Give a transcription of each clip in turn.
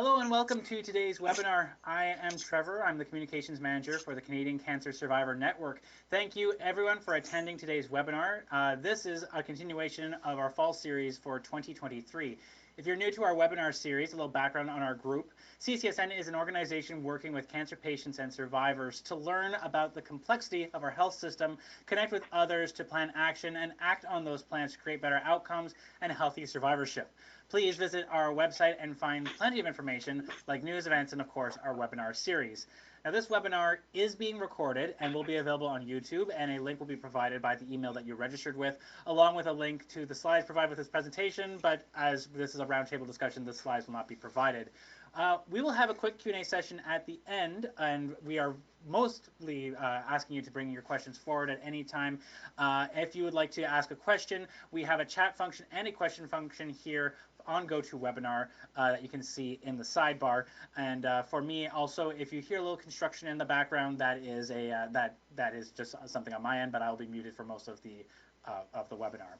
Hello and welcome to today's webinar. I am Trevor. I'm the Communications Manager for the Canadian Cancer Survivor Network. Thank you everyone for attending today's webinar. This is a continuation of our fall series for 2023. If you're new to our webinar series, a little background on our group. CCSN is an organization working with cancer patients and survivors to learn about the complexity of our health system, connect with others to plan action, and act on those plans to create better outcomes and healthy survivorship. Please visit our website and find plenty of information like news events and of course our webinar series. Now this webinar is being recorded and will be available on YouTube, and a link will be provided by the email that you registered with, along with a link to the slides provided with this presentation, but as this is a roundtable discussion, the slides will not be provided. We will have a quick Q&A session at the end, and we are mostly asking you to bring your questions forward at any time. If you would like to ask a question, we have a chat function and a question function here on GoToWebinar that you can see in the sidebar. And for me, also, if you hear a little construction in the background, that is that is just something on my end, but I'll be muted for most of the webinar.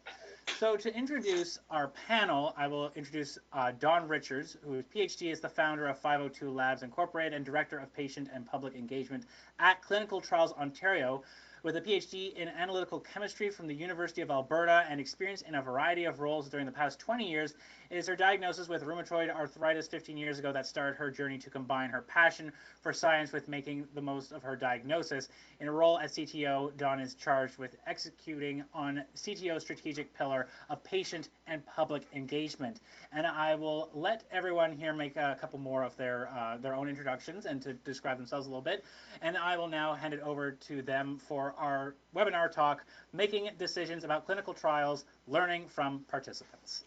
So to introduce our panel, I will introduce Don Richards, whose PhD is the founder of 502 Labs Inc. and Director of Patient and Public Engagement at Clinical Trials Ontario, with a PhD in Analytical Chemistry from the University of Alberta and experience in a variety of roles during the past 20 years. It is her diagnosis with rheumatoid arthritis 15 years ago that started her journey to combine her passion for science with making the most of her diagnosis. In a role as CTO, Dawn is charged with executing on CTO's strategic pillar of patient and public engagement. And I will let everyone here make a couple more of their own introductions and to describe themselves a little bit. And I will now hand it over to them for our webinar talk, Making Decisions About Clinical Trials, Learning from Participants.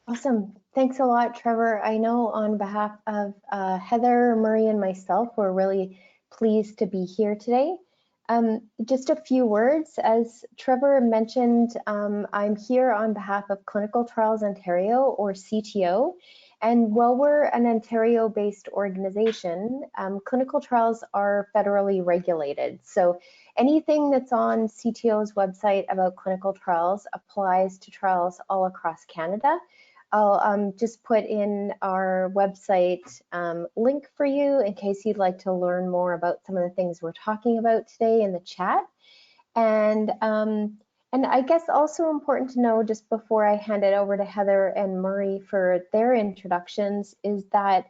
Awesome. Thanks a lot, Trevor. I know on behalf of Heather, Murray, and myself, we're really pleased to be here today. Just a few words. As Trevor mentioned, I'm here on behalf of Clinical Trials Ontario, or CTO. And while we're an Ontario-based organization, clinical trials are federally regulated. So anything that's on CTO's website about clinical trials applies to trials all across Canada. I'll just put in our website link for you in case you'd like to learn more about some of the things we're talking about today in the chat. And I guess also important to know, just before I hand it over to Heather and Murray for their introductions, is that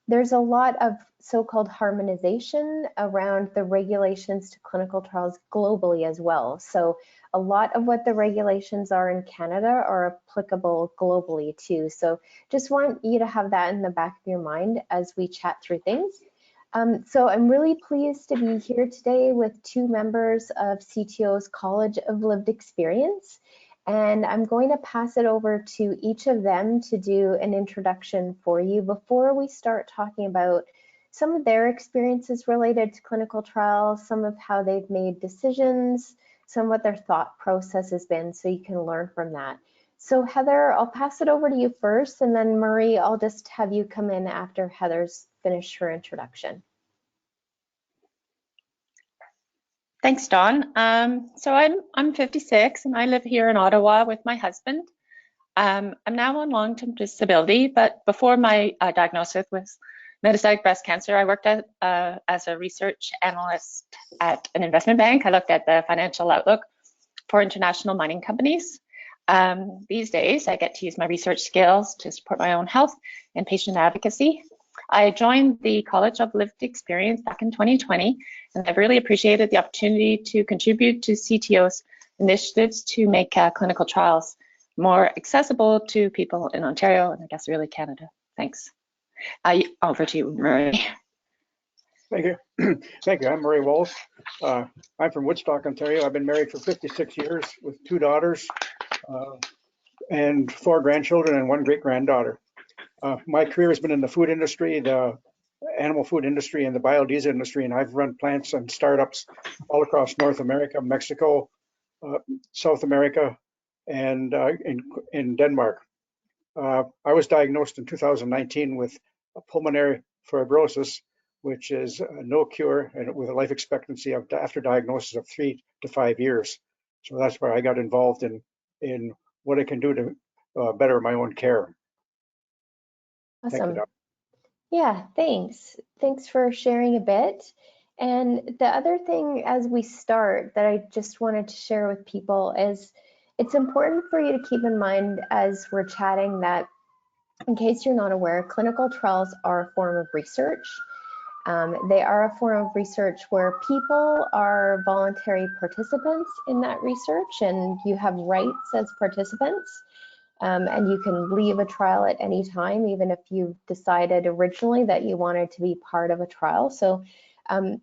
there's a lot of so-called harmonization around the regulations to clinical trials globally as well. So a lot of what the regulations are in Canada are applicable globally too. So just want you to have that in the back of your mind as we chat through things. So I'm really pleased to be here today with two members of CTO's College of Lived Experience. And I'm going to pass it over to each of them to do an introduction for you before we start talking about some of their experiences related to clinical trials, some of how they've made decisions, some of what their thought process has been, so you can learn from that. So Heather, I'll pass it over to you first, and then Murray, I'll just have you come in after Heather's finished her introduction. Thanks, Dawn. So I'm 56 and I live here in Ottawa with my husband. I'm now on long-term disability, but before my diagnosis with metastatic breast cancer, I worked as a research analyst at an investment bank. I looked at the financial outlook for international mining companies. These days, I get to use my research skills to support my own health and patient advocacy. I joined the College of Lived Experience back in 2020, and I've really appreciated the opportunity to contribute to CTO's initiatives to make clinical trials more accessible to people in Ontario and I guess really Canada. Thanks. Over to you, Murray. Thank you. Thank you. I'm Murray Walz. I'm from Woodstock, Ontario. I've been married for 56 years with 2 daughters and 4 grandchildren and 1 great-granddaughter. My career has been in the food industry, the animal food industry, and the biodiesel industry, and I've run plants and startups all across North America, Mexico, South America, and in Denmark. I was diagnosed in 2019 with pulmonary fibrosis, which is no cure and with a life expectancy of after diagnosis of 3 to 5 years. So that's where I got involved in what I can do to better my own care. Thank you, Awesome. Doc. Yeah, thanks. Thanks for sharing a bit. And the other thing as we start that I just wanted to share with people is it's important for you to keep in mind as we're chatting that, in case you're not aware, clinical trials are a form of research. They are a form of research where people are voluntary participants in that research, and you have rights as participants. And you can leave a trial at any time, even if you decided originally that you wanted to be part of a trial. So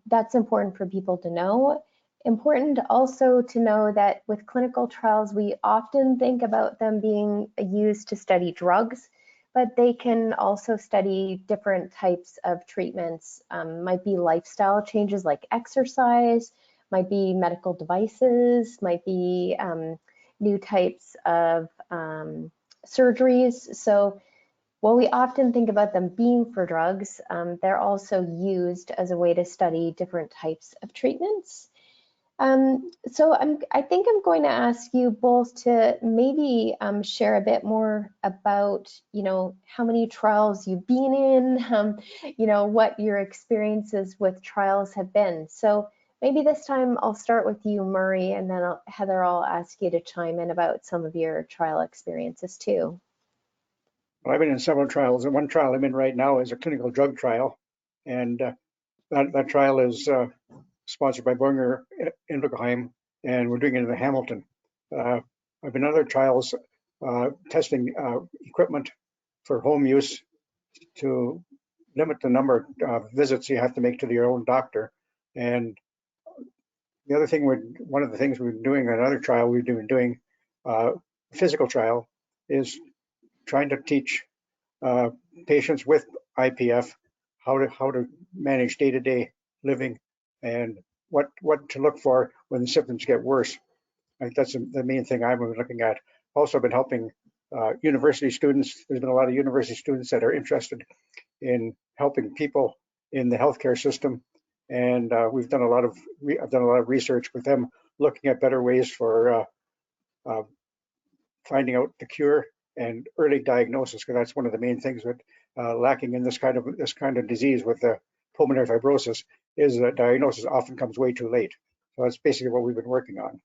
that's important for people to know. Important also to know that with clinical trials, we often think about them being used to study drugs, but they can also study different types of treatments. Might be lifestyle changes like exercise, might be medical devices, might be new types of surgeries. So while we often think about them being for drugs, they're also used as a way to study different types of treatments. So I think I'm going to ask you both to maybe share a bit more about, how many trials you've been in, what your experiences with trials have been. So maybe this time I'll start with you, Murray, and then Heather, I'll ask you to chime in about some of your trial experiences too. Well, I've been in several trials, and one trial I'm in right now is a clinical drug trial, and that trial is sponsored by Boehringer Ingelheim, and we're doing it in Hamilton. I've been in other trials testing equipment for home use to limit the number of visits you have to make to your own doctor. And the other thing, one of the things we're doing in another trial we've been doing, physical trial, is trying to teach patients with IPF how to manage day-to-day living and what to look for when the symptoms get worse. I think that's the main thing I've been looking at. Also been helping university students. There's been a lot of university students that are interested in helping people in the healthcare system, and I've done a lot of research with them, looking at better ways for finding out the cure and early diagnosis, because that's one of the main things that lacking in this kind of disease with the pulmonary fibrosis is that diagnosis often comes way too late. So that's basically what we've been working on.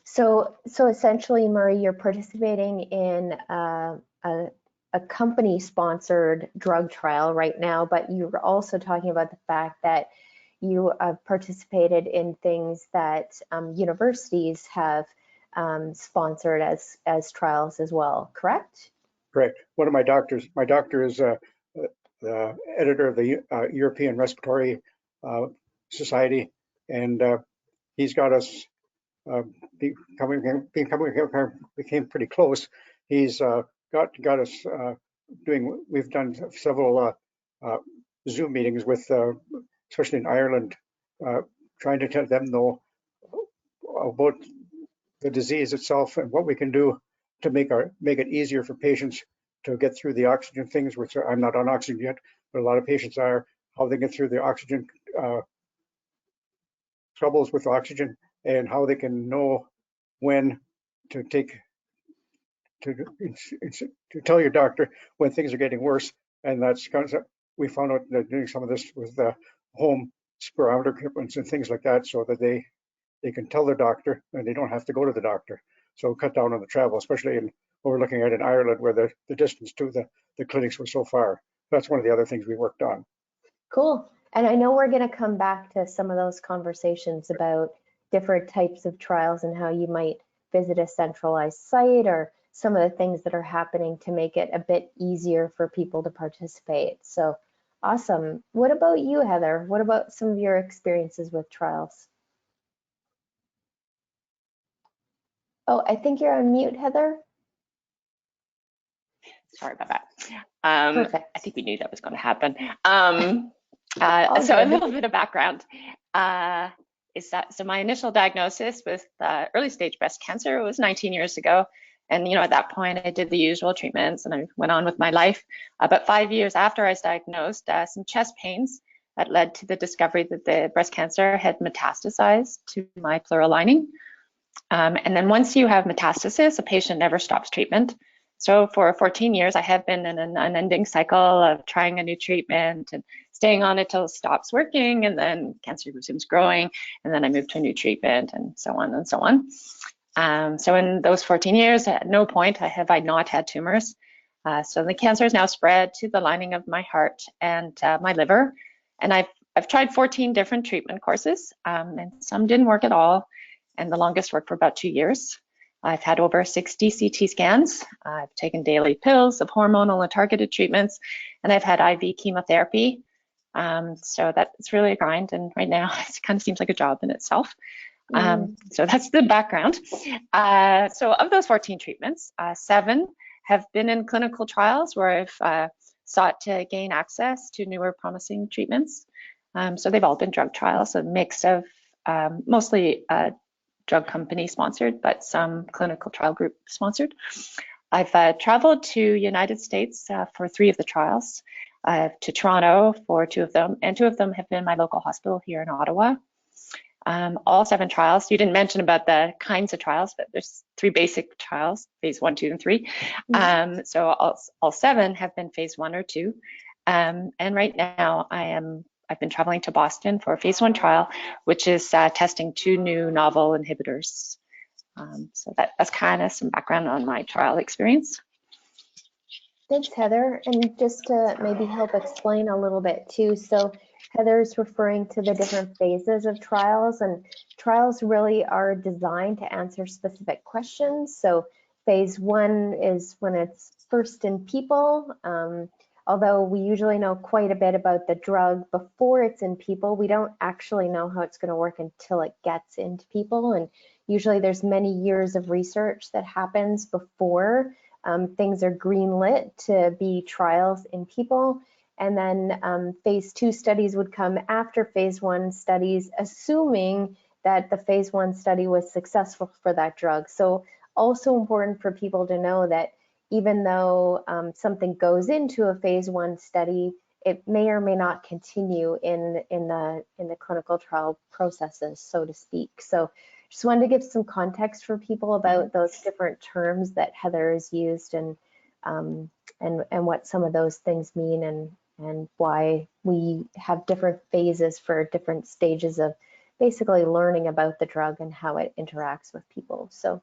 So essentially, Murray, you're participating in a company-sponsored drug trial right now, but you're also talking about the fact that you have participated in things that universities have sponsored as trials as well, correct? Correct. One of my doctor is the editor of the European Respiratory Society, and he's got us became pretty close. He's got us doing. We've done several Zoom meetings with, especially in Ireland, trying to let them know about the disease itself and what we can do to make it easier for patients to get through the oxygen things, which I'm not on oxygen yet, but a lot of patients are, how they get through the oxygen troubles with oxygen, and how they can know when to tell your doctor when things are getting worse. And that's kind of, we found out that doing some of this with the home spirometer equipment and things like that, so that they can tell their doctor and they don't have to go to the doctor. So cut down on the travel, especially in what we're looking at in Ireland, where the distance to the clinics was so far. That's one of the other things we worked on. Cool. And I know we're going to come back to some of those conversations about different types of trials and how you might visit a centralized site or some of the things that are happening to make it a bit easier for people to participate. So awesome. What about you, Heather? What about some of your experiences with trials? Oh, I think you're on mute, Heather. Sorry about that. Perfect. I think we knew that was going to happen. So a little bit of background is that, so my initial diagnosis with early stage breast cancer was 19 years ago. And, at that point I did the usual treatments and I went on with my life. About 5 years after I was diagnosed, some chest pains that led to the discovery that the breast cancer had metastasized to my pleural lining. And then once you have metastasis, a patient never stops treatment. So for 14 years, I have been in an unending cycle of trying a new treatment and staying on it till it stops working, and then cancer resumes growing, and then I move to a new treatment, and so on and so on. So in those 14 years, at no point have I not had tumors. So the cancer is now spread to the lining of my heart and my liver, and I've tried 14 different treatment courses, and some didn't work at all, and the longest worked for about 2 years. I've had over 60 CT scans. I've taken daily pills of hormonal and targeted treatments, and I've had IV chemotherapy. So that's really a grind, and right now it kind of seems like a job in itself. So that's the background. So of those 14 treatments, 7 have been in clinical trials where I've sought to gain access to newer promising treatments. So they've all been drug trials, a mix of mostly drug company sponsored, but some clinical trial group sponsored. I've traveled to United States for 3 of the trials, to Toronto for 2 of them, and 2 of them have been my local hospital here in Ottawa. All 7 trials, you didn't mention about the kinds of trials, but there's 3 basic trials, phase 1, 2, and 3. So all 7 have been phase 1 or 2. And right now I've been traveling to Boston for a phase 1 trial, which is testing 2 new novel inhibitors. So that's kind of some background on my trial experience. Thanks, Heather. And just to maybe help explain a little bit too, so Heather's referring to the different phases of trials, and trials really are designed to answer specific questions. So phase 1 is when it's first in people. Although we usually know quite a bit about the drug before it's in people, we don't actually know how it's going to work until it gets into people. And usually there's many years of research that happens before things are greenlit to be trials in people. And then phase 2 studies would come after phase 1 studies, assuming that the phase 1 study was successful for that drug. So also important for people to know that even though something goes into a phase 1 study, it may or may not continue in the clinical trial processes, so to speak. So just wanted to give some context for people about those different terms that Heather has used, and what some of those things mean, and why we have different phases for different stages of basically learning about the drug and how it interacts with people. So.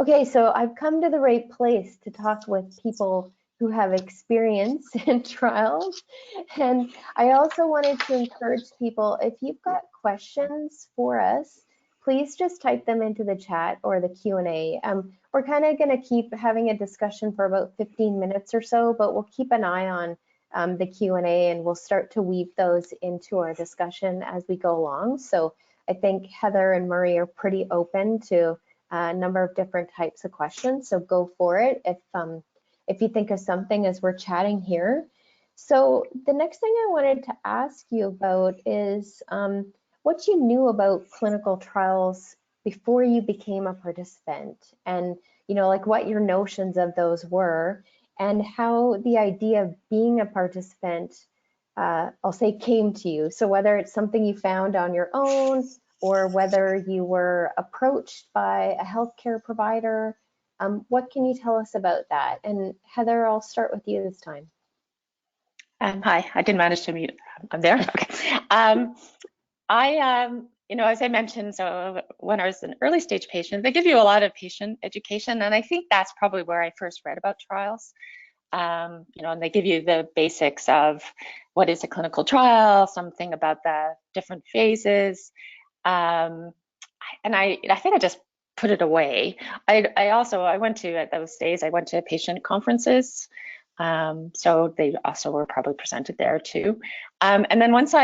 Okay, so I've come to the right place to talk with people who have experience in trials. And I also wanted to encourage people, if you've got questions for us, please just type them into the chat or the Q&A. We're kind of going to keep having a discussion for about 15 minutes or so, but we'll keep an eye on the Q&A, and we'll start to weave those into our discussion as we go along. So I think Heather and Murray are pretty open to a number of different types of questions, so go for it if you think of something as we're chatting here. So the next thing I wanted to ask you about is what you knew about clinical trials before you became a participant, and like what your notions of those were, and how the idea of being a participant, I'll say, came to you. So whether it's something you found on your own, or whether you were approached by a healthcare provider. What can you tell us about that? And Heather, I'll start with you this time. Hi, I didn't manage to mute. I'm there. Okay. As I mentioned, so when I was an early stage patient, they give you a lot of patient education, and I think that's probably where I first read about trials. And they give you the basics of what is a clinical trial, something about the different phases. And I think I just put it away. I went to, at those days, I went to patient conferences. So they also were probably presented there too. And then once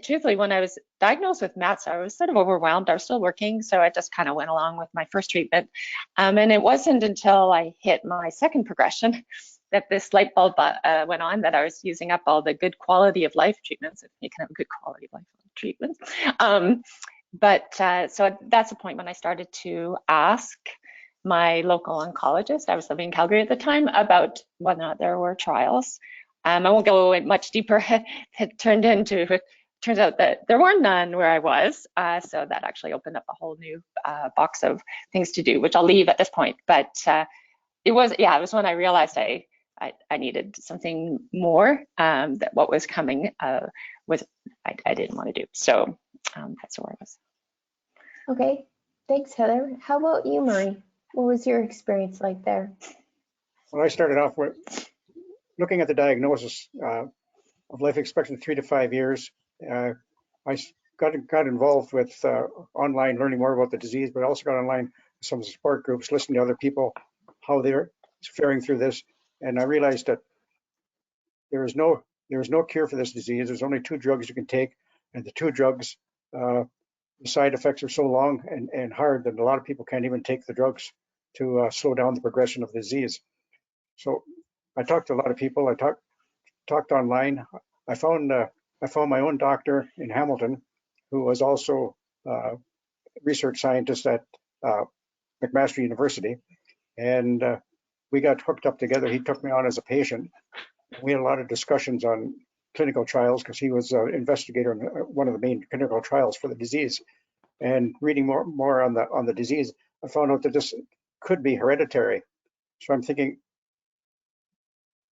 truthfully, when I was diagnosed with MATS, I was sort of overwhelmed. I was still working, so I just kind of went along with my first treatment. And it wasn't until I hit my second progression that this light bulb went on, that I was using up all the good quality of life treatments, if you can have a good quality of life treatments. So that's the point when I started to ask my local oncologist, I was living in Calgary at the time, about whether or not there were trials. I won't go much deeper. It turns out that there were none where I was. So that actually opened up a whole new box of things to do, which I'll leave at this point. But it was when I realized I needed something more, that what was coming was I didn't want to do. So that's where I was. Okay, thanks, Heather. How about you, Marie? What was your experience like there? Well, I started off with looking at the diagnosis of life expectancy 3 to 5 years. I got involved with online learning more about the disease, but I also got online with some support groups, listening to other people, how they're faring through this. And I realized that there is no cure for this disease. There's only 2 drugs you can take, and the 2 drugs, the side effects are so long and hard that a lot of people can't even take the drugs to slow down the progression of the disease. So I talked to a lot of people. I talked online. I found my own doctor in Hamilton, who was also a research scientist at McMaster University, and we got hooked up together. He took me on as a patient. We had a lot of discussions on clinical trials because he was an investigator in one of the main clinical trials for the disease. And reading more on the disease, I found out that this could be hereditary. So I'm thinking,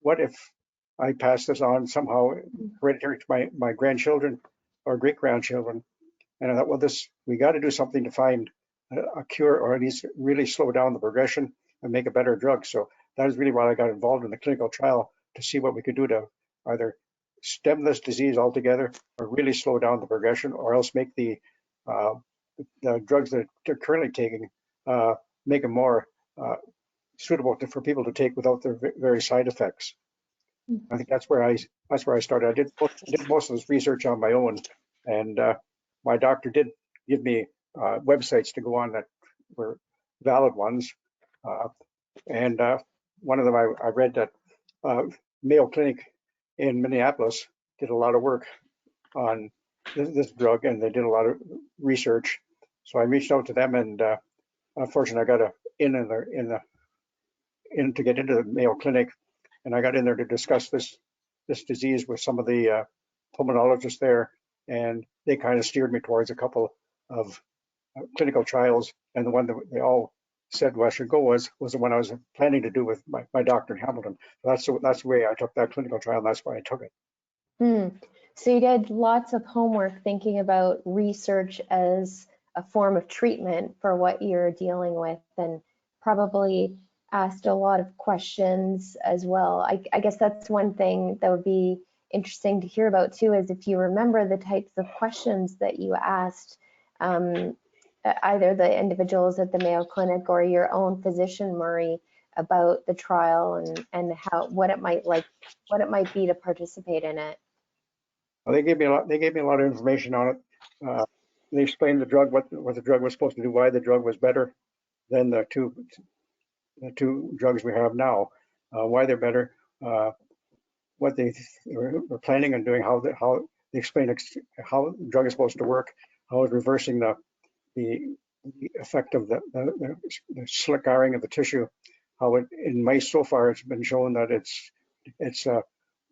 what if I pass this on somehow hereditary to my grandchildren or great grandchildren? And I thought, well, we got to do something to find a cure, or at least really slow down the progression and make a better drug. So that is really why I got involved in the clinical trial, to see what we could do to either stem this disease altogether or really slow down the progression, or else make the drugs that they're currently taking, make them more suitable for people to take without their various side effects. I think that's where I started. I did most of this research on my own, and my doctor did give me websites to go on that were valid ones. And one of them I read that Mayo Clinic in Minneapolis did a lot of work on this drug, and they did a lot of research. So I reached out to them, and unfortunately, I got in to get into the Mayo Clinic, and I got in there to discuss this disease with some of the pulmonologists there, and they kind of steered me towards a couple of clinical trials, and the one that they all said I should go was the one I was planning to do with my doctor in Hamilton. So that's the way I took that clinical trial, and that's why I took it. So you did lots of homework thinking about research as a form of treatment for what you're dealing with, and probably asked a lot of questions as well. I guess that's one thing that would be interesting to hear about too, is if you remember the types of questions that you asked either the individuals at the Mayo Clinic or your own physician, Murray, about the trial and what it might be to participate in it. Well, they gave me a lot of information on it. They explained the drug, what the drug was supposed to do, why the drug was better than the two drugs we have now, why they're better, what they were planning on doing, how they explained how the drug is supposed to work, how it's reversing the effect of the scarring of the tissue, how it in mice so far it's been shown that it's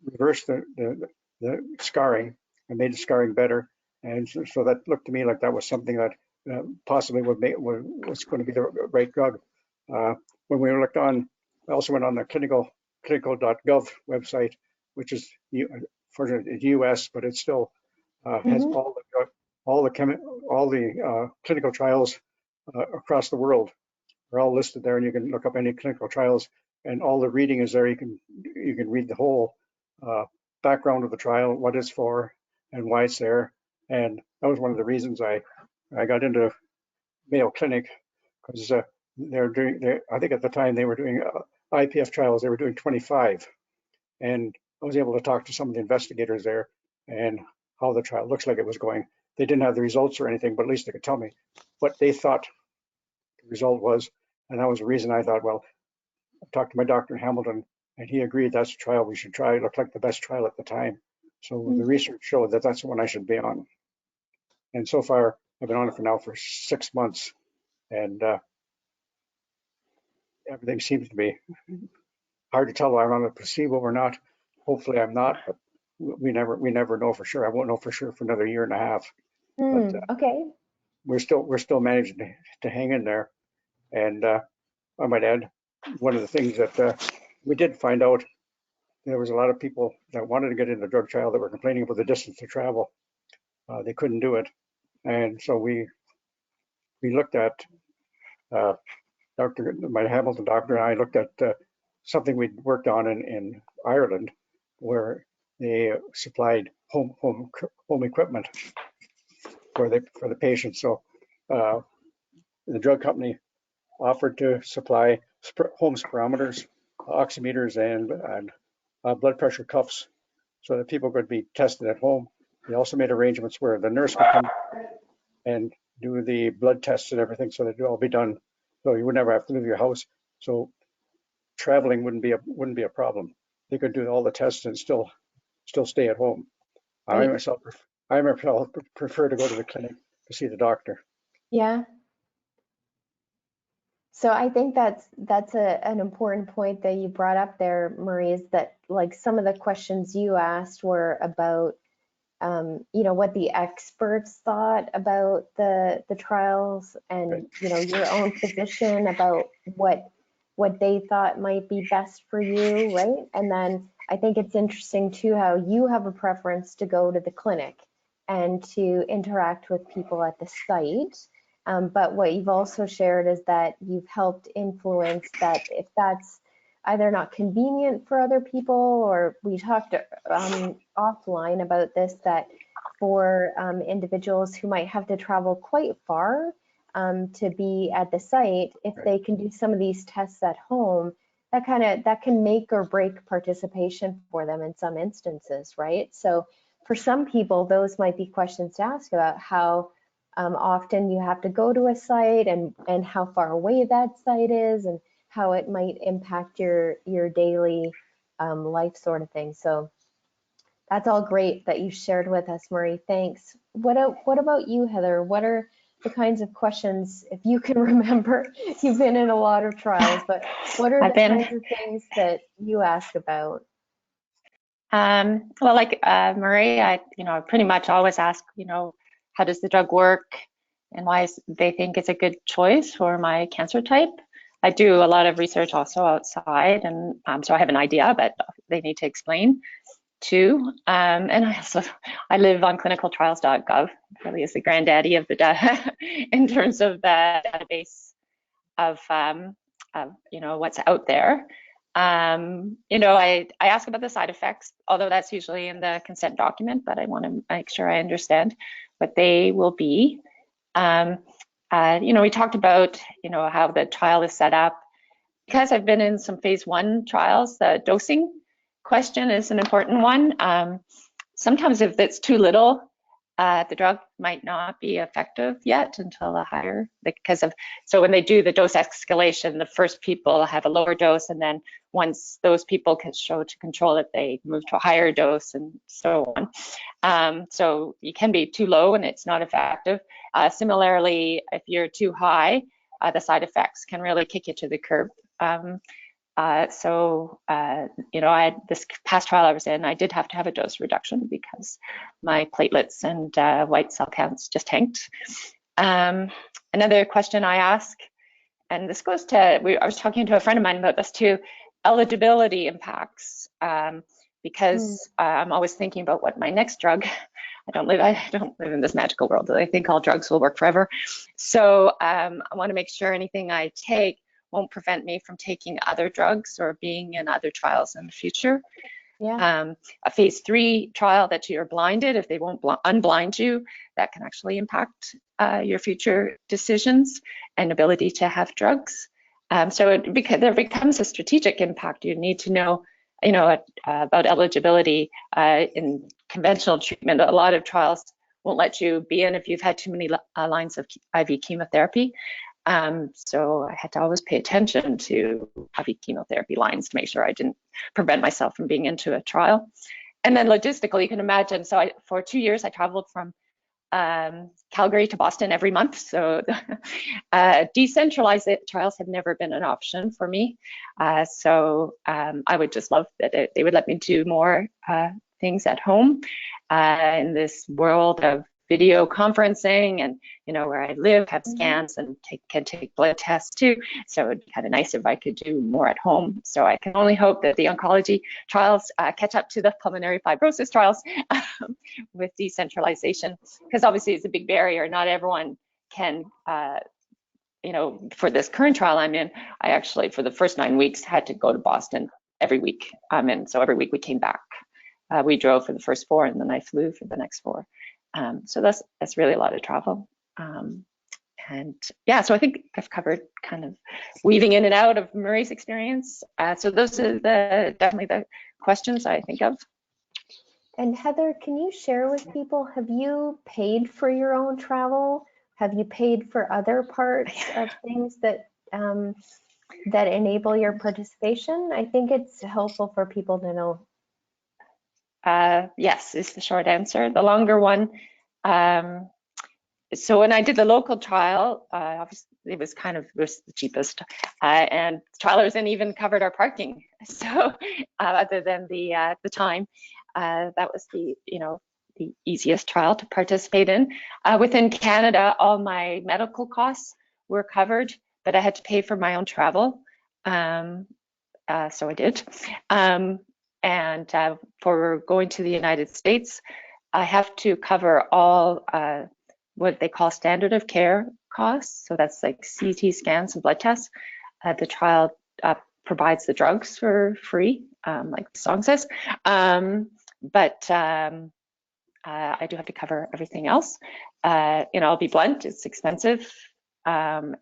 reversed the scarring and made the scarring better, and so that looked to me like that was something that possibly was going to be the right drug. When we looked on, I also went on the clinical.gov website, which is fortunately US, but it still has all the clinical trials across the world are all listed there, and you can look up any clinical trials, and all the reading is there. You can read the whole background of the trial, what it's for, and why it's there. And that was one of the reasons I got into Mayo Clinic, because I think at the time they were doing IPF trials. They were doing 25, and I was able to talk to some of the investigators there and how the trial looks like it was going. They didn't have the results or anything, but at least they could tell me what they thought the result was. And that was the reason I thought, well, I talked to my doctor in Hamilton, and he agreed that's the trial we should try. It looked like the best trial at the time. So the research showed that that's the one I should be on. And so far, I've been on it for 6 months, and everything seems to be hard to tell whether I'm on a placebo or not. Hopefully I'm not, but we never know for sure. I won't know for sure for another year and a half. But okay. We're still managing to hang in there. And I might add, one of the things that we did find out, there was a lot of people that wanted to get into the drug trial that were complaining about the distance to travel. They couldn't do it. And so we looked at, my Hamilton doctor and I looked at something we'd worked on in Ireland, where they supplied home equipment for the patient. So the drug company offered to supply home spirometers, oximeters, and blood pressure cuffs, so that people could be tested at home. They also made arrangements where the nurse would come and do the blood tests and everything, so that it would all be done, so you would never have to leave your house. So traveling wouldn't be a problem. They could do all the tests and still stay at home. Right. I myself prefer to go to the clinic to see the doctor. Yeah. So I think that's an important point that you brought up there, Marie, is that like some of the questions you asked were about what the experts thought about the trials, and Right. Your own physician about what they thought might be best for you, right? And then I think it's interesting too how you have a preference to go to the clinic and to interact with people at the site. But what you've also shared is that you've helped influence that if that's either not convenient for other people, or we talked offline about this, that for individuals who might have to travel quite far to be at the site, if they can do some of these tests at home, that can make or break participation for them in some instances, right? So for some people, those might be questions to ask about how often you have to go to a site, and how far away that site is, and how it might impact your daily life sort of thing. So that's all great that you shared with us, Marie. Thanks. What about you, Heather? What are the kinds of questions, if you can remember? You've been in a lot of trials, but what are the kinds of things that you ask about? Well, like Marie, I pretty much always ask, how does the drug work, and why they think it's a good choice for my cancer type. I do a lot of research also outside, and so I have an idea, but they need to explain too. And I live on clinicaltrials.gov. It really is the granddaddy of the data in terms of the database of what's out there. I ask about the side effects, although that's usually in the consent document, but I want to make sure I understand what they will be. We talked about, how the trial is set up. Because I've been in some phase 1 trials, the dosing question is an important one. Sometimes if it's too little, the drug might not be effective yet until a higher, so when they do the dose escalation, the first people have a lower dose, and then once those people can show to control it, they move to a higher dose, and so on. So you can be too low and it's not effective. Similarly, if you're too high, the side effects can really kick you to the curb. This past trial I was in, I did have to have a dose reduction because my platelets and white cell counts just tanked. Another question I ask, and this goes to, I was talking to a friend of mine about this too, eligibility impacts, because I'm always thinking about what my next drug, I don't live in this magical world that I think all drugs will work forever. So I want to make sure anything I take won't prevent me from taking other drugs or being in other trials in the future. Yeah. A phase 3 trial that you're blinded, if they won't unblind you, that can actually impact your future decisions and ability to have drugs. So there becomes a strategic impact. You need to know, about eligibility. In conventional treatment, a lot of trials won't let you be in if you've had too many lines of IV chemotherapy. So I had to always pay attention to IV chemotherapy lines to make sure I didn't prevent myself from being into a trial. And then logistically, you can imagine, so for 2 years, I traveled from Calgary to Boston every month. So decentralized trials have never been an option for me. So I would just love that they would let me do more things at home in this world of video conferencing, and where I live have scans and can take blood tests too. So it'd be kind of nice if I could do more at home. So I can only hope that the oncology trials catch up to the pulmonary fibrosis trials with decentralization, because obviously it's a big barrier. Not everyone can, for this current trial I'm in, I actually for the first 9 weeks had to go to Boston every week. And so every week we came back. We drove for the first 4 and then I flew for the next 4. So that's really a lot of travel. And yeah, so I think I've covered kind of weaving in and out of Murray's experience. So those are definitely the questions I think of. And Heather, can you share with people, have you paid for your own travel? Have you paid for other parts of things that that enable your participation? I think it's helpful for people to know. Yes, is the short answer. The longer one, so when I did the local trial, obviously it was the cheapest, and trialers and even covered our parking. So other than the time, that was the easiest trial to participate in. Within Canada, all my medical costs were covered, but I had to pay for my own travel. So I did. And for going to the United States, I have to cover all what they call standard of care costs. So that's like CT scans and blood tests. The trial provides the drugs for free, like the song says. But I do have to cover everything else. I'll be blunt, it's expensive. But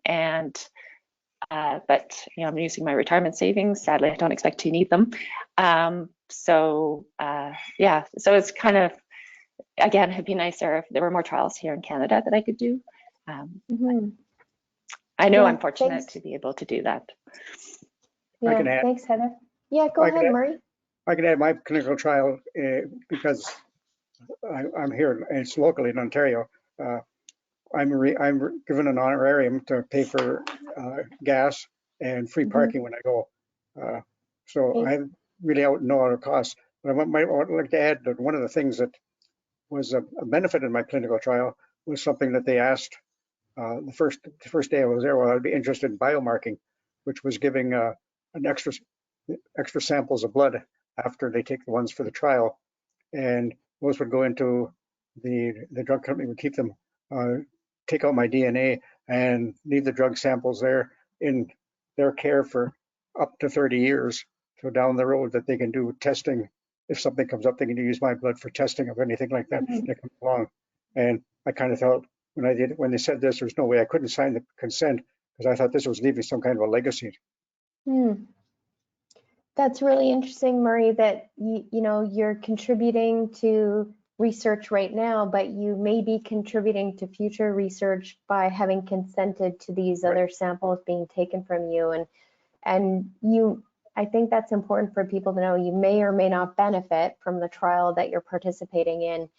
I'm using my retirement savings. Sadly, I don't expect to need them. So it's kind of, again, it'd be nicer if there were more trials here in Canada that I could do. I know I'm fortunate to be able to do that. Yeah, thanks, Heather. Yeah, go ahead, Murray. I can add my clinical trial because I'm here, and it's locally in Ontario. I'm given an honorarium to pay for gas and free parking when I go. So I really out no other costs. But I would like to add that one of the things that was a benefit in my clinical trial was something that they asked the first day I was there. Well, I'd be interested in biomarking, which was giving an extra samples of blood after they take the ones for the trial, and those would go into the drug company would keep them, take out my DNA and leave the drug samples there in their care for up to 30 years. So down the road that they can do testing. If something comes up, they can use my blood for testing of anything like that that comes along. And I kind of thought when they said this, there's no way I couldn't sign the consent because I thought this was leaving some kind of a legacy. That's really interesting, Murray, that you're contributing to research right now, but you may be contributing to future research by having consented to these other samples being taken from you. And I think that's important for people to know. You may or may not benefit from the trial that you're participating in.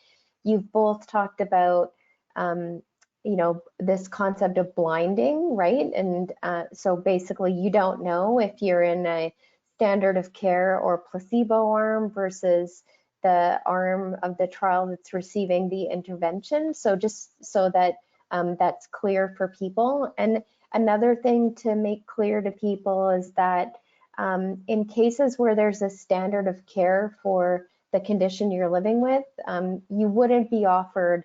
You've both talked about this concept of blinding, right? And so basically you don't know if you're in a standard of care or placebo arm versus the arm of the trial that's receiving the intervention. So just so that that's clear for people. And another thing to make clear to people is that in cases where there's a standard of care for the condition you're living with, you wouldn't be offered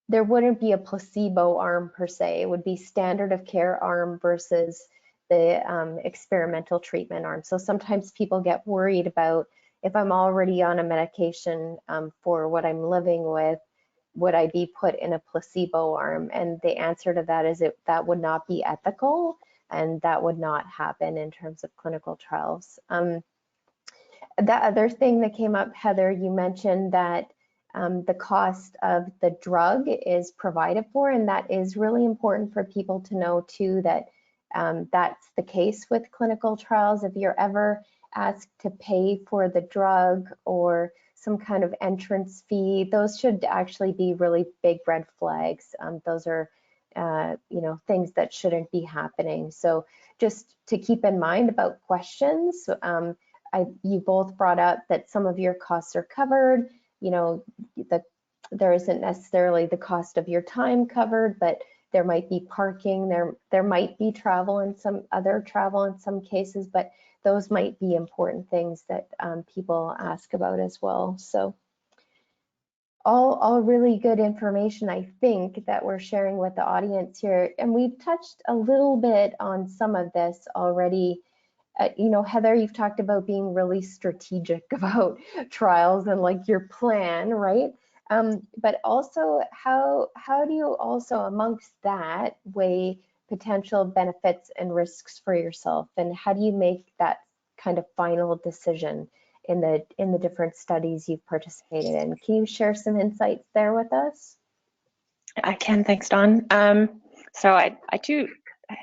there wouldn't be a placebo arm per se. It would be standard of care arm versus the experimental treatment arm. So sometimes people get worried about, if I'm already on a medication for what I'm living with, would I be put in a placebo arm? And the answer to that is that would not be ethical, and that would not happen in terms of clinical trials. The other thing that came up, Heather, you mentioned that the cost of the drug is provided for, and that is really important for people to know too, that that's the case with clinical trials. If you're ever asked to pay for the drug or some kind of entrance fee, those should actually be really big red flags. Those are things that shouldn't be happening. So just to keep in mind about questions, you both brought up that some of your costs are covered. there isn't necessarily the cost of your time covered, but there might be parking, there might be travel in some cases, but those might be important things that people ask about as well. So all really good information, I think, that we're sharing with the audience here. And we've touched a little bit on some of this already. Heather, you've talked about being really strategic about trials and like your plan, right? But also, how do you also amongst that weigh potential benefits and risks for yourself, and how do you make that kind of final decision in the different studies you've participated in? Can you share some insights there with us? I can, thanks, Dawn. So I do.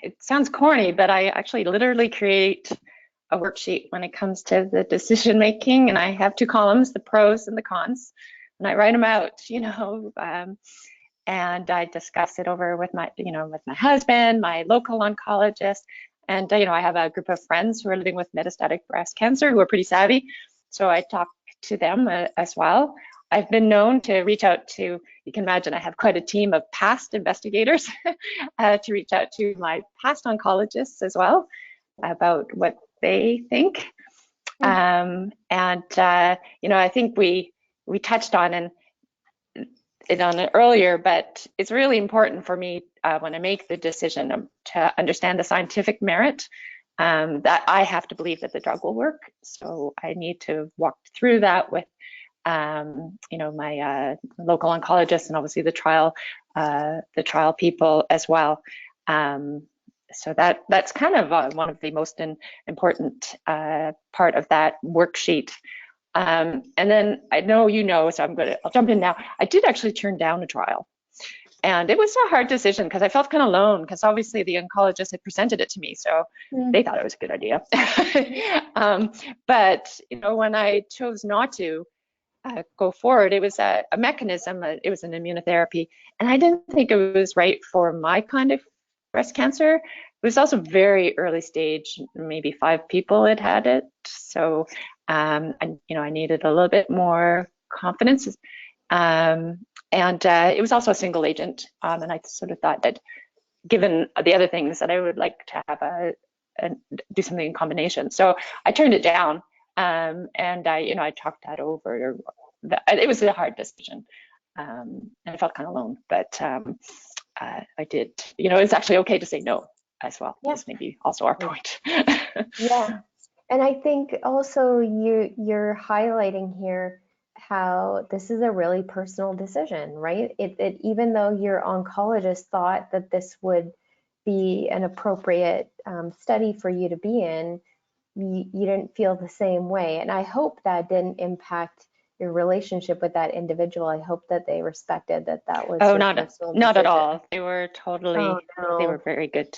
It sounds corny, but I actually literally create a worksheet when it comes to the decision making, and I have 2 columns, the pros and the cons, and I write them out, and I discuss it over with my husband, my local oncologist, and I have a group of friends who are living with metastatic breast cancer who are pretty savvy, so I talk to them as well. I've been known to reach out to, you can imagine I have quite a team of past investigators to reach out to my past oncologists as well about what they think. I think we touched on it earlier, but it's really important for me when I make the decision to understand the scientific merit, that I have to believe that the drug will work. So I need to walk through that with my local oncologist and obviously the trial people as well. So that's kind of one of the most important part of that worksheet. And then I know so I'll jump in now. I did actually turn down a trial, and it was a hard decision because I felt kind of alone, because obviously the oncologist had presented it to me, so they thought it was a good idea. But when I chose not to go forward, it was a mechanism, it was an immunotherapy, and I didn't think it was right for my kind of breast cancer. It was also very early stage, maybe 5 people had it, so I needed a little bit more confidence, and it was also a single agent, and I sort of thought that given the other things that I would like to have do something in combination, so I turned it down, and I talked that over. It was a hard decision, and I felt kind of alone, but I did, it's actually okay to say no as well. Yeah. That's maybe also our point. Yeah, and I think also you're highlighting here how this is a really personal decision, right? It even though your oncologist thought that this would be an appropriate study for you to be in, you didn't feel the same way. And I hope that didn't impact your relationship with that individual. I hope that they respected that was your personal not decision. at all. They were totally, they were very good.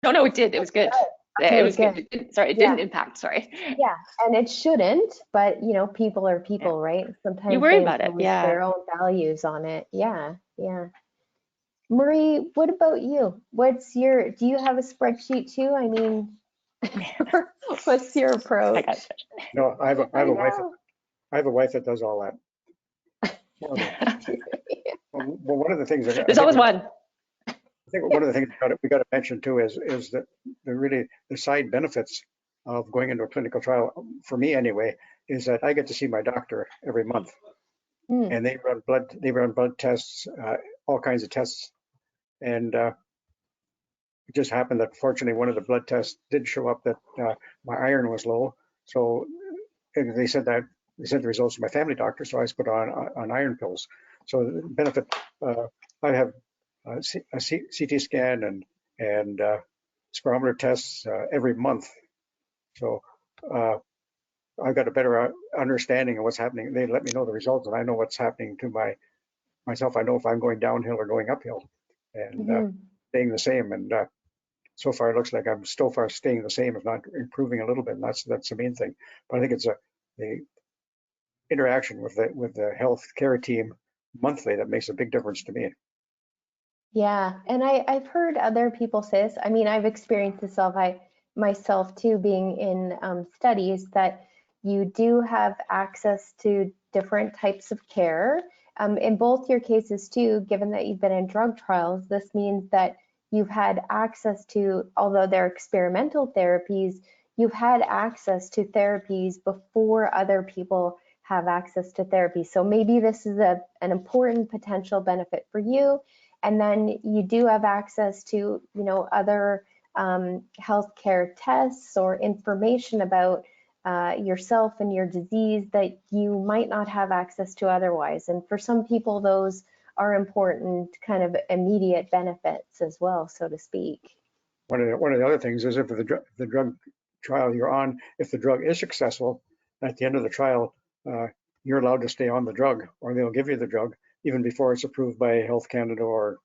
No, it did. It was good. Okay, it was good. It didn't impact. Sorry. Yeah, and it shouldn't, but people are people, right? Sometimes you worry they about it. Yeah. their own values on it. Yeah. Marie, what about you? Do you have a spreadsheet too? I mean, what's your approach? No, I have a wife. I have a wife that does all that. Well, one of the things there's always one. I think one of the things we got to mention too is that the side benefits of going into a clinical trial, for me anyway, is that I get to see my doctor every month, and they run blood tests, all kinds of tests, and it just happened that fortunately one of the blood tests did show up that my iron was low, so they said the results to my family doctor, so I was put on iron pills. So the benefit, I have a CT scan and spirometer tests every month. So I've got a better understanding of what's happening. They let me know the results, and I know what's happening to myself. I know if I'm going downhill or going uphill, and staying the same. And so far, it looks like I'm still staying the same, if not improving a little bit. And that's the main thing. But I think it's the interaction with the health care team monthly that makes a big difference to me. Yeah, and I've heard other people say this. I mean, I've experienced this myself too, being in studies, that you do have access to different types of care. In both your cases too, given that you've been in drug trials, this means that you've had access to, although they're experimental therapies, you've had access to therapies before other people have access to therapy. So maybe this is an important potential benefit for you. And then you do have access to, other healthcare tests or information about yourself and your disease that you might not have access to otherwise. And for some people, those are important kind of immediate benefits as well, so to speak. One of the other things is if the drug trial you're on, if the drug is successful, at the end of the trial, you're allowed to stay on the drug, or they'll give you the drug even before it's approved by Health Canada or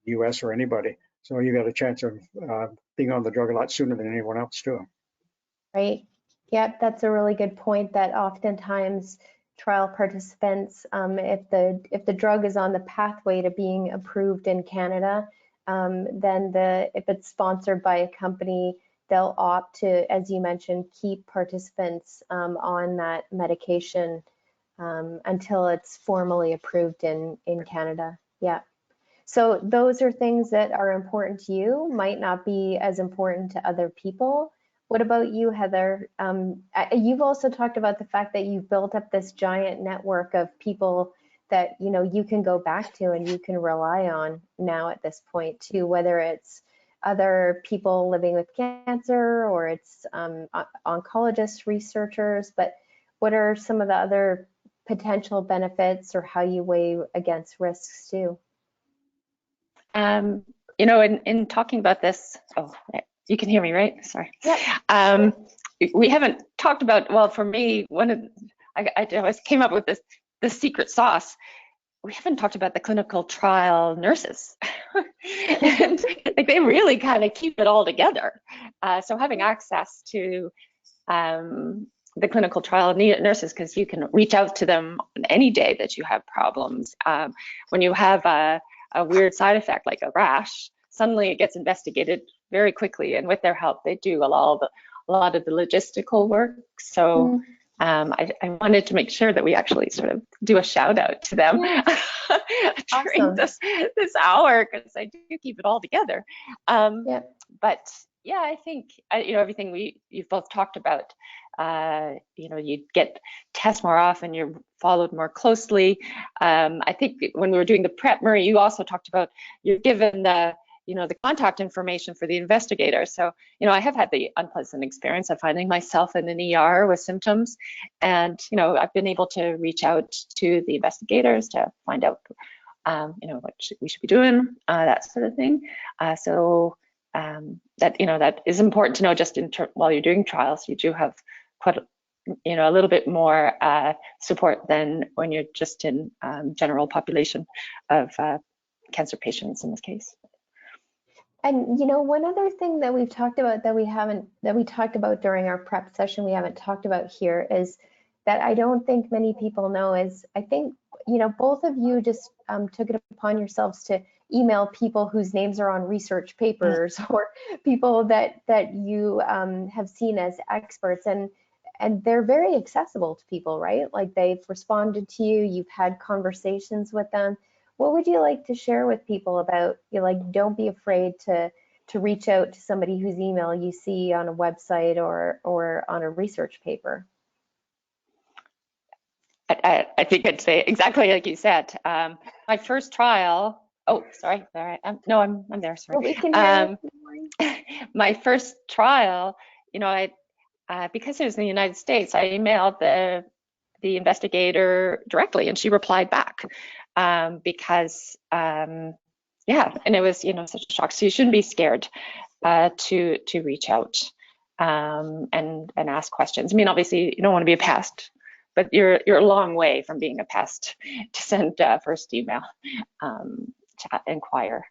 US or anybody. So you got a chance of being on the drug a lot sooner than anyone else too. Right. Yep, that's a really good point, that oftentimes trial participants, if the drug is on the pathway to being approved in Canada, then if it's sponsored by a company, they'll opt to, as you mentioned, keep participants on that medication until it's formally approved in Canada. Yeah. So those are things that are important to you, might not be as important to other people. What about you, Heather? You've also talked about the fact that you've built up this giant network of people that you can go back to and you can rely on now at this point too, whether it's other people living with cancer or it's oncologists, researchers. But what are some of the other potential benefits, or how you weigh against risks too? In talking about this, you can hear me, right? Sorry. Yep. We haven't talked about, well, for me, I always came up with this secret sauce. We haven't talked about the clinical trial nurses. And they really kind of keep it all together. So having access to the clinical trial nurses, because you can reach out to them on any day that you have problems. When you have a weird side effect like a rash, suddenly it gets investigated very quickly, and with their help, they do a lot of the logistical work. So I wanted to make sure that we actually sort of do a shout out to them during this hour, because I do keep it all together. But yeah, I think everything you've both talked about. You get tests more often, you're followed more closely. I think when we were doing the prep, Murray, you also talked about you're given the contact information for the investigator. So, I have had the unpleasant experience of finding myself in an ER with symptoms, and, I've been able to reach out to the investigators to find out, what we should be doing, that sort of thing. That is important to know just while you're doing trials. You do have quite a little bit more support than when you're just in general population of cancer patients in this case. And one other thing that we've talked about that we talked about during our prep session, we haven't talked about here, is that I don't think many people know is, I think, both of you just took it upon yourselves to email people whose names are on research papers or people that you have seen as experts, and they're very accessible to people, right? Like, they've responded to you, you've had conversations with them. What would you like to share with people about, don't be afraid to reach out to somebody whose email you see on a website or on a research paper? I think I'd say exactly like you said. My first trial. Oh, sorry. All right. I'm there. Sorry. We can hear my first trial. Because it was in the United States, I emailed the investigator directly, and she replied back. Because and it was such a shock. So you shouldn't be scared to reach out and ask questions. I mean, obviously you don't want to be a pest, but you're a long way from being a pest to send first email to inquire.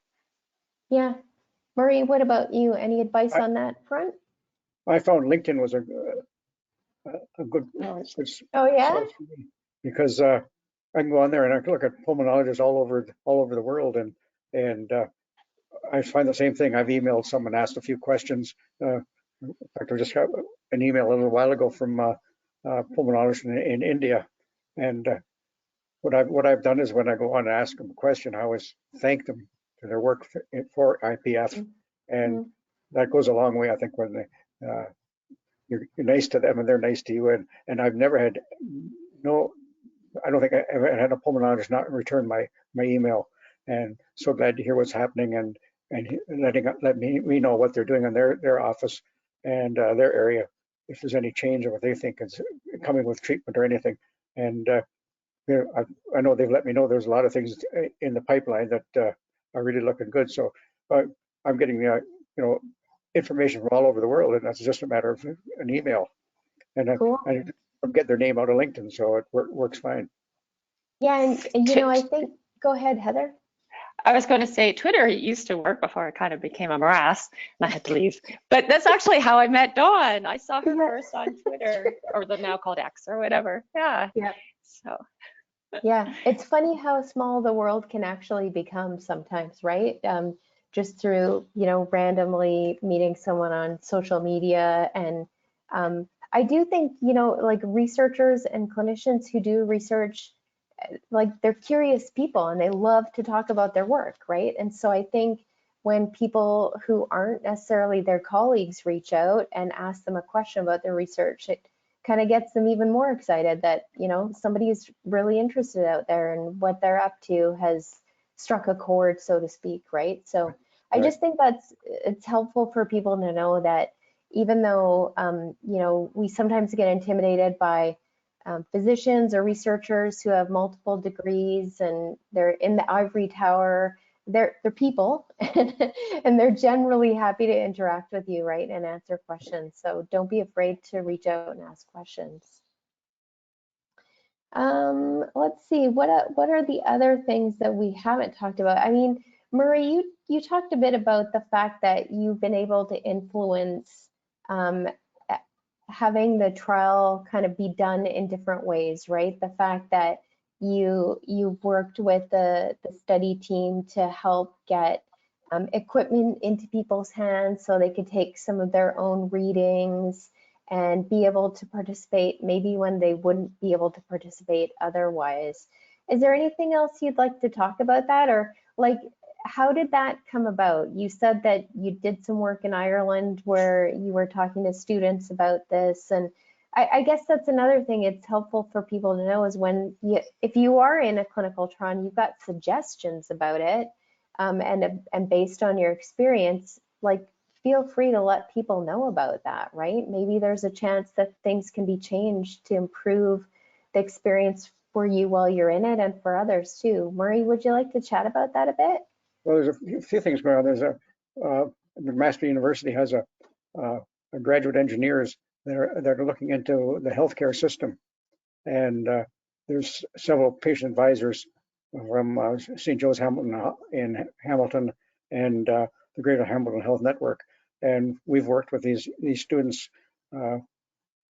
Yeah, Murray, what about you? Any advice on that front? I found LinkedIn was a good. Oh yeah. Because I can go on there and I can look at pulmonologists all over the world, and I find the same thing. I've emailed someone, asked a few questions. In fact, I just got an email a little while ago from pulmonologist in India. And what I've done is when I go on and ask them a question, I always thank them for their work for IPF. And that goes a long way, I think, when you're nice to them and they're nice to you. And I've never had I don't think I ever had a pulmonologist not return my email. And so glad to hear what's happening and let me know what they're doing in their office and their area, if there's any change in what they think is coming with treatment or anything. And I know they've let me know there's a lot of things in the pipeline that are really looking good. So I'm getting information from all over the world, and that's just a matter of an email. And Cool. I get their name out of LinkedIn, so it works fine. Yeah, and I think, go ahead, Heather. I was going to say Twitter used to work before it kind of became a morass and I had to leave. But that's actually how I met Dawn. I saw her first on Twitter, or the now called X or whatever. Yeah. So. Yeah, it's funny how small the world can actually become sometimes, right? Just through, randomly meeting someone on social media. And I do think, like researchers and clinicians who do research, like they're curious people and they love to talk about their work, right? And so I think when people who aren't necessarily their colleagues reach out and ask them a question about their research, it kind of gets them even more excited that, somebody's really interested out there and what they're up to has struck a chord, so to speak, right? So I just think it's helpful for people to know that even though, we sometimes get intimidated by physicians or researchers who have multiple degrees and they're in the ivory tower, they're people and they're generally happy to interact with you, right, and answer questions. So don't be afraid to reach out and ask questions. Let's see, what are the other things that we haven't talked about? I mean, Murray, you talked a bit about the fact that you've been able to influence having the trial kind of be done in different ways, right? The fact that you've worked with the study team to help get equipment into people's hands so they could take some of their own readings and be able to participate maybe when they wouldn't be able to participate otherwise. Is there anything else you'd like to talk about that? Or like, how did that come about? You said that you did some work in Ireland where you were talking to students about this. And I guess that's another thing it's helpful for people to know is if you are in a clinical trial and you've got suggestions about it, and based on your experience, like feel free to let people know about that, right? Maybe there's a chance that things can be changed to improve the experience for you while you're in it and for others too. Murray, would you like to chat about that a bit? Well, there's a few things going on. There's McMaster University has a graduate engineers that are looking into the healthcare system, and there's several patient advisors from St. Joe's Hamilton in Hamilton and the Greater Hamilton Health Network, and we've worked with these students. I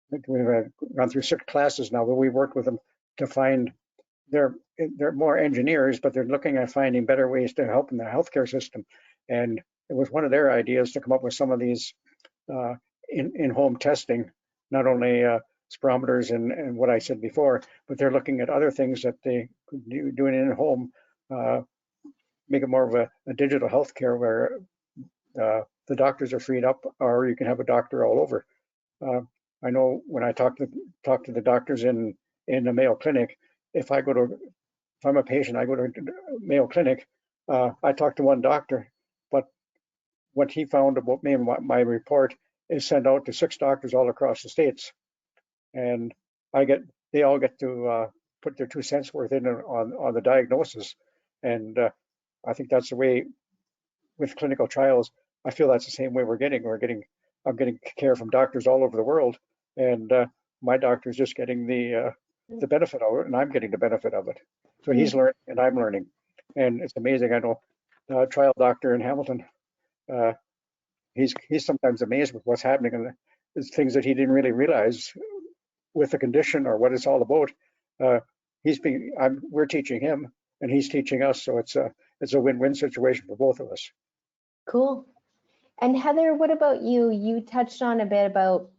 think we've gone through 6 classes now, but we've worked with them to find they're more engineers, but they're looking at finding better ways to help in the healthcare system. And it was one of their ideas to come up with some of these in-home testing, not only spirometers and what I said before, but they're looking at other things that they could do doing in home, make it more of a digital healthcare where the doctors are freed up, or you can have a doctor all over. I know when I talk to the doctors in the Mayo Clinic, if I'm a patient, I go to Mayo Clinic, I talk to one doctor, but what he found about me and my report is sent out to 6 doctors all across the states, and they all get to put their 2 cents worth in on the diagnosis. And I think that's the way with clinical trials. I feel that's the same way I'm getting care from doctors all over the world, and my doctor's just getting the benefit of it, and I'm getting the benefit of it. So he's learning and I'm learning, and it's amazing. I know a trial doctor in Hamilton, he's sometimes amazed with what's happening, and it's things that he didn't really realize with the condition or what it's all about. We're teaching him and he's teaching us, so it's a win-win situation for both of us. Cool. And Heather, what about you? You touched on a bit about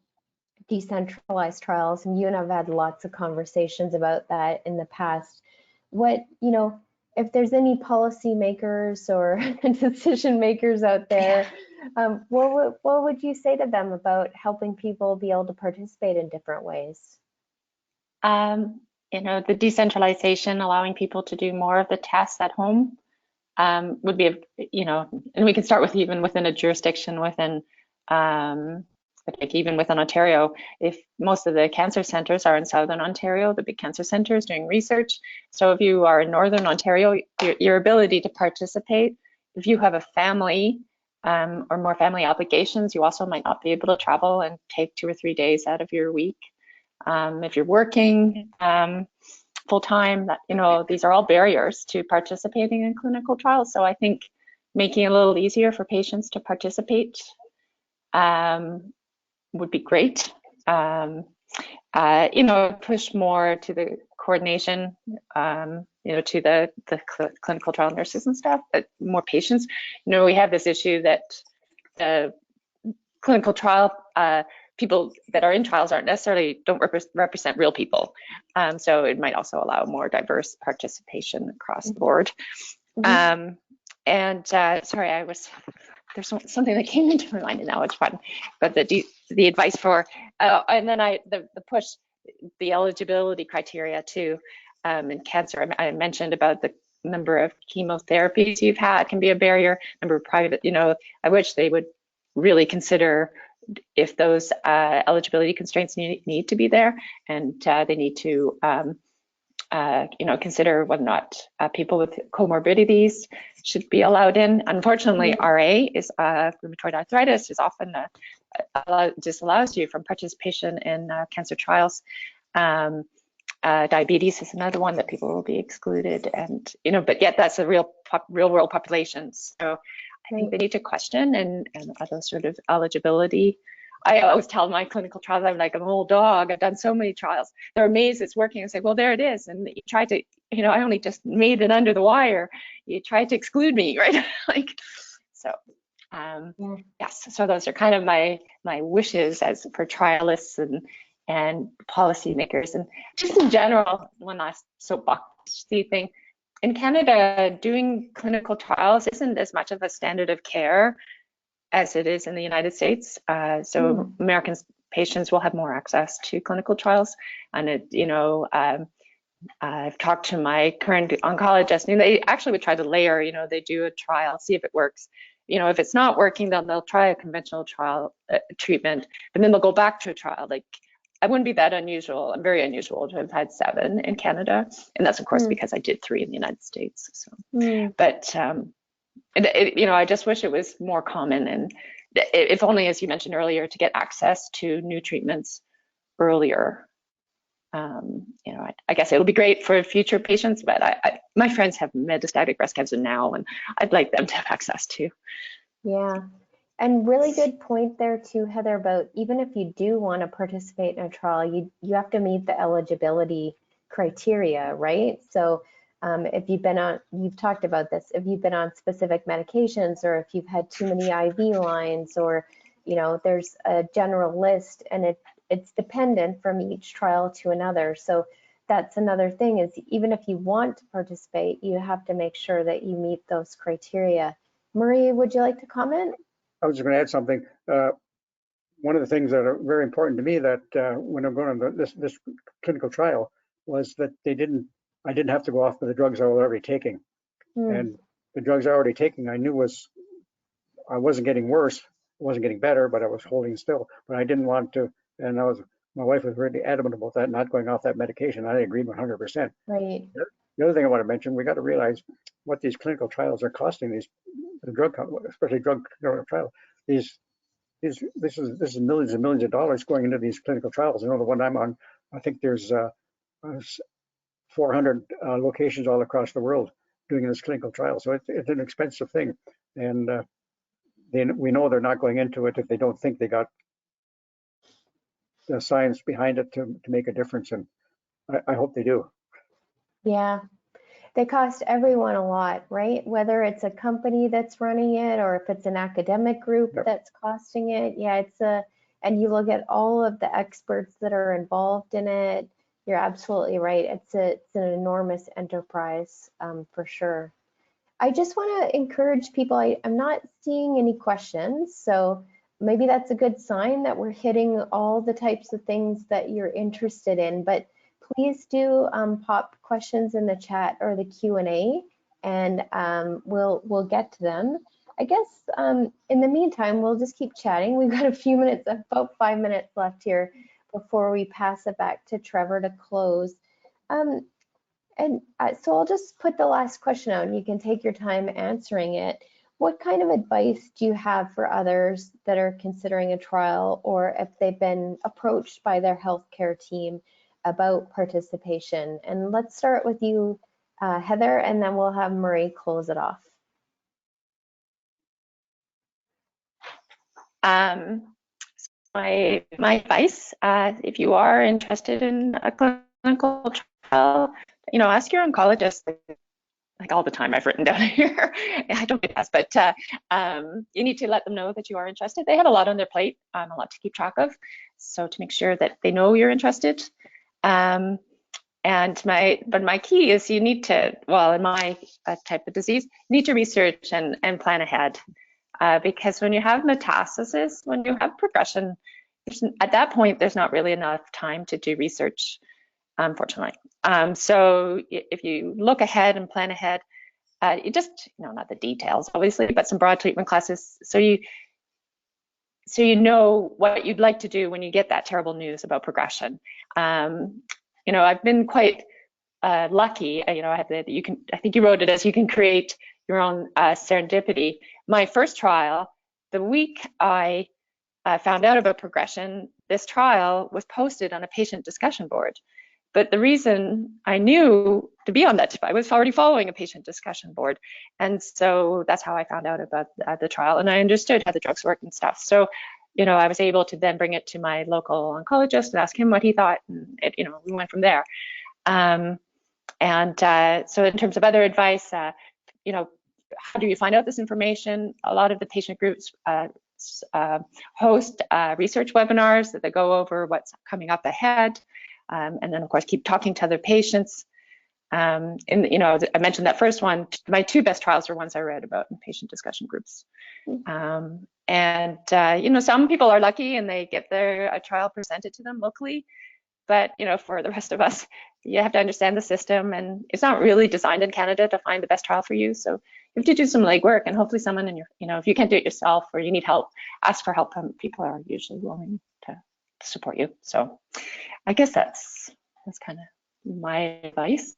decentralized trials, and you and I've had lots of conversations about that in the past. What, if there's any policymakers or decision makers out there, what would you say to them about helping people be able to participate in different ways? The decentralization, allowing people to do more of the tests at home would be, and we can start with even within a jurisdiction within, like even within Ontario, if most of the cancer centers are in Southern Ontario, the big cancer centers doing research. So if you are in Northern Ontario, your ability to participate, if you have a family or more family obligations, you also might not be able to travel and take 2 or 3 days out of your week. If you're working full time, these are all barriers to participating in clinical trials. So I think making it a little easier for patients to participate would be great. Push more to the coordination, to the clinical trial nurses and staff, but more patients. We have this issue that the clinical trial people that are in trials don't represent real people. So it might also allow more diverse participation across the board. Sorry, there's something that came into my mind now, it's fun. But the advice for, and then the push, the eligibility criteria too, in cancer. I mentioned about the number of chemotherapies you've had can be a barrier, number of private, I wish they would really consider if those eligibility constraints need to be there, and they need to consider whether or not people with comorbidities should be allowed in. Unfortunately, RA is rheumatoid arthritis is often disallows you from participation in cancer trials. Diabetes is another one that people will be excluded, and but yet that's a real world population. So I think they need to question and those sort of eligibility. I always tell my clinical trials, I'm like an old dog. I've done so many trials. They're amazed it's working. I say, well, there it is. And you try to, I only just made it under the wire. You tried to exclude me, right? Yes. So those are kind of my wishes as for trialists and policymakers, and just in general. One last soapbox thing. In Canada, doing clinical trials isn't as much of a standard of care as it is in the United States. So American patients will have more access to clinical trials. And I've talked to my current oncologist, and they actually would try to layer, they do a trial, see if it works. If it's not working, then they'll try a conventional trial treatment, but then they'll go back to a trial. Like, I wouldn't be that unusual. I'm very unusual to have had 7 in Canada. And that's, of course, because I did 3 in the United States. So, but, I just wish it was more common, and if only, as you mentioned earlier, to get access to new treatments earlier. I guess it'll be great for future patients, but my friends have metastatic breast cancer now, and I'd like them to have access to. Yeah, and really good point there too, Heather, about even if you do want to participate in a trial, you have to meet the eligibility criteria, right? So if you've talked about this, if you've been on specific medications, or if you've had too many IV lines, or, there's a general list, and it's dependent from each trial to another. So that's another thing, is even if you want to participate, you have to make sure that you meet those criteria. Marie, would you like to comment? I was just going to add something. One of the things that are very important to me that when I'm going on this clinical trial was that I didn't have to go off of the drugs I was already taking. And the drugs I was already taking, I knew I wasn't getting worse, I wasn't getting better, but I was holding still. But I didn't want to, and my wife was really adamant about that, not going off that medication. I agreed 100%. Right. The other thing I want to mention, we got to realize what these clinical trials are costing especially drug trials. This is millions and millions of dollars going into these clinical trials. The one I'm on, I think there's 400 locations all across the world doing this clinical trial. So it's an expensive thing, and we know they're not going into it if they don't think they got the science behind it to make a difference, and I hope they do. Yeah, they cost everyone a lot, right? Whether it's a company that's running it, or if it's an academic group that's costing it. Yeah, and you look at all of the experts that are involved in it, you're absolutely right. It's an enormous enterprise, for sure. I just want to encourage people. I'm not seeing any questions, so maybe that's a good sign that we're hitting all the types of things that you're interested in. But please do pop questions in the chat or the Q&A, and we'll get to them. I guess in the meantime, we'll just keep chatting. We've got a few minutes, about 5 minutes left here before we pass it back to Trevor to close. So I'll just put the last question out and you can take your time answering it. What kind of advice do you have for others that are considering a trial, or if they've been approached by their healthcare team about participation? And let's start with you, Heather, and then we'll have Marie close it off. My advice, if you are interested in a clinical trial, ask your oncologist, like all the time I've written down here. I don't do that, but you need to let them know that you are interested. They have a lot on their plate, a lot to keep track of. So to make sure that they know you're interested. But my key is you need to, well, in my type of disease, you need to research and plan ahead. Because when you have metastasis, when you have progression, at that point, there's not really enough time to do research, unfortunately. So if you look ahead and plan ahead, you just, not the details, obviously, but some broad treatment classes. So you know what you'd like to do when you get that terrible news about progression. I've been quite lucky. I have I think you wrote it as you can create your own serendipity. My first trial, the week I found out about progression, this trial was posted on a patient discussion board. But the reason I knew to be on that, I was already following a patient discussion board. And so that's how I found out about the trial. And I understood how the drugs work and stuff. So, I was able to then bring it to my local oncologist and ask him what he thought. And we went from there. So in terms of other advice, how do you find out this information? A lot of the patient groups host research webinars that they go over what's coming up ahead. And then, of course, keep talking to other patients. I mentioned that first one. My two best trials are ones I read about in patient discussion groups. Some people are lucky and they get their trial presented to them locally. But, for the rest of us, you have to understand the system, and it's not really designed in Canada to find the best trial for you. So you have to do some legwork, and hopefully someone in your, if you can't do it yourself or you need help, ask for help. People are usually willing to support you. So I guess that's kind of my advice.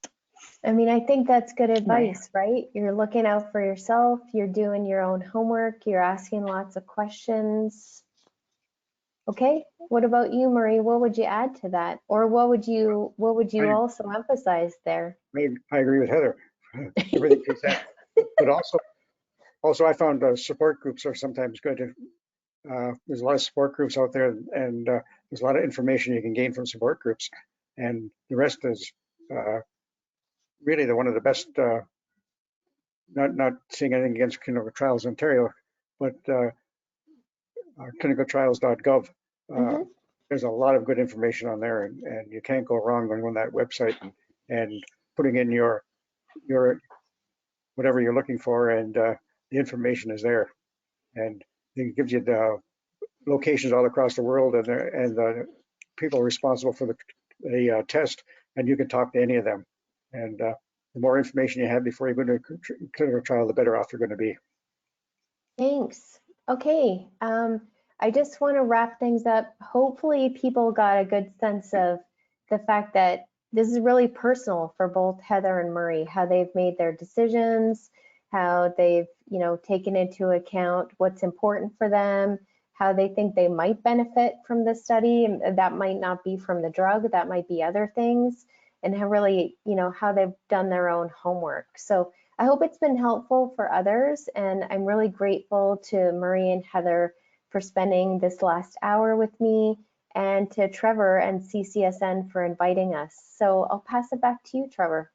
I mean, I think that's good advice, right? You're looking out for yourself, you're doing your own homework, you're asking lots of questions. Okay, what about you, Marie? What would you add to that? Or what would you also emphasize there? I agree with Heather. Everything is that. But also I found support groups are sometimes good. There's a lot of support groups out there, and there's a lot of information you can gain from support groups. And the rest is really one of the best, not saying anything against Clinical Trials Ontario, but clinicaltrials.gov. There's a lot of good information on there, and you can't go wrong going on that website and putting in your whatever you're looking for, and the information is there, and it gives you the locations all across the world and the people responsible for the test, and you can talk to any of them. And the more information you have before you go to a clinical trial, the better off you're going to be. Thanks. Okay. I just want to wrap things up. Hopefully people got a good sense of the fact that this is really personal for both Heather and Murray, how they've made their decisions, how they've, taken into account what's important for them, how they think they might benefit from the study. And that might not be from the drug, that might be other things, and how really, how they've done their own homework. So I hope it's been helpful for others. And I'm really grateful to Murray and Heather for spending this last hour with me, and to Trevor and CCSN for inviting us. So I'll pass it back to you, Trevor.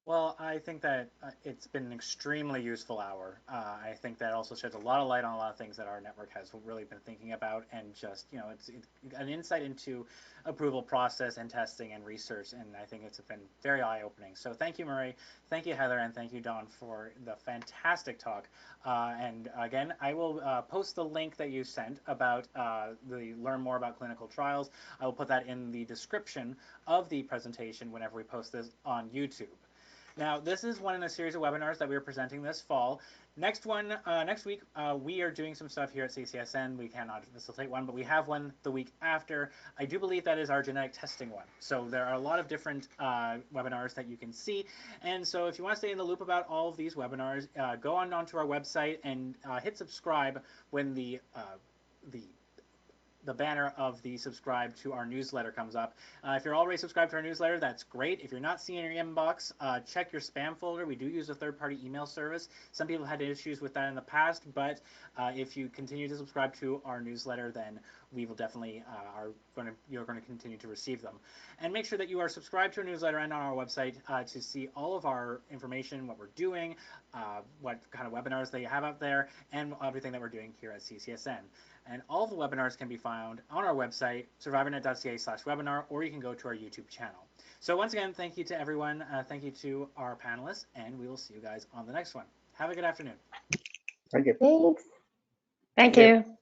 Well, I think that it's been an extremely useful hour. I think that also sheds a lot of light on a lot of things that our network has really been thinking about, and just, it's an insight into approval process and testing and research, and I think it's been very eye-opening. So thank you, Murray, thank you, Heather, and thank you, Don, for the fantastic talk. And again, I will post the link that you sent about the learn more about clinical trials. I will put that in the description of the presentation whenever we post this on YouTube. Now, this is one in a series of webinars that we are presenting this fall. Next week, we are doing some stuff here at CCSN. We cannot facilitate one, but we have one the week after. I do believe that is our genetic testing one. So there are a lot of different webinars that you can see. And so if you want to stay in the loop about all of these webinars, go onto our website and hit subscribe when the banner of the subscribe to our newsletter comes up. If you're already subscribed to our newsletter, that's great. If you're not seeing your inbox, check your spam folder. We do use a third-party email service. Some people had issues with that in the past, but if you continue to subscribe to our newsletter, then we will definitely you're going to continue to receive them. And make sure that you are subscribed to our newsletter and on our website to see all of our information, what we're doing, what kind of webinars they have out there, and everything that we're doing here at CCSN. And all of the webinars can be found on our website, survivornet.ca/webinar, or you can go to our YouTube channel. So once again, thank you to everyone. Thank you to our panelists, and we will see you guys on the next one. Have a good afternoon. Thank you. Thanks. Thank you.